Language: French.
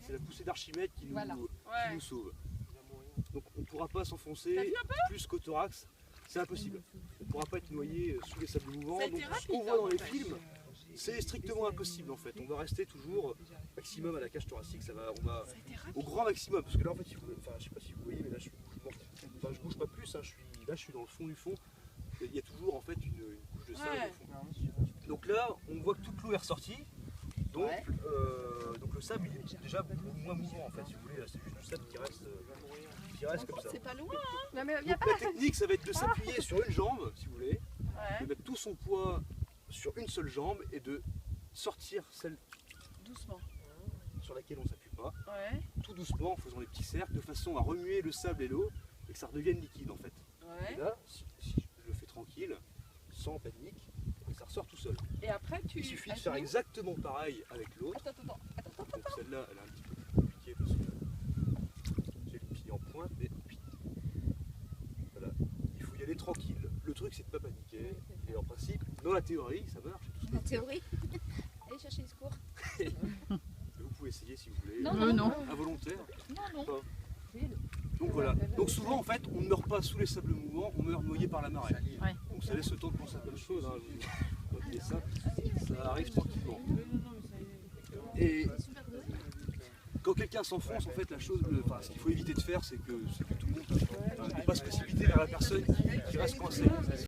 c'est la poussée d'Archimède qui nous sauve. Donc on ne pourra pas s'enfoncer plus qu'au thorax, c'est impossible. On ne pourra pas être noyé sous les sables mouvants. Donc ce qu'on voit dans les films, c'est strictement impossible en fait. On va rester toujours maximum à la cage thoracique, on va au grand maximum. Parce que là en fait, je sais pas si vous voyez, mais là je bouge pas plus, hein, je suis dans le fond du fond. Il y a toujours en fait une couche de sable au fond. Donc là, on voit que toute l'eau est ressortie. Donc le sable il est déjà beaucoup moins mouvant en fait, si vous voulez, c'est juste du sable qui reste comme ça. C'est pas loin, hein. Donc la technique, ça va être de s'appuyer sur une jambe, si vous voulez, de mettre tout son poids sur une seule jambe et de sortir celle Doucement. sur laquelle on ne s'appuie pas, tout doucement en faisant des petits cercles, de façon à remuer le sable et l'eau et que ça redevienne liquide en fait. Et là, si je le fais tranquille, sans panique, ça ressort tout seul. Et après, il suffit de faire exactement pareil avec l'autre. Donc celle-là, elle est un petit peu plus compliquée parce que j'ai le pied en pointe, mais voilà, il faut y aller tranquille. Le truc, c'est de ne pas paniquer. Et en principe, dans la théorie, ça marche. La théorie. Allez chercher les secours. Vous pouvez essayer si vous voulez. Non. Involontaire. Non. Donc voilà. Donc souvent en fait, on ne meurt pas sous les sables mouvants, on meurt noyé par la marée. Donc ça laisse le temps de penser à plein de choses. Hein. Ça arrive tranquillement. Et quand quelqu'un s'enfonce, en fait, ce qu'il faut éviter de faire, c'est que tout le monde ne pas se précipiter vers la personne qui reste coincée.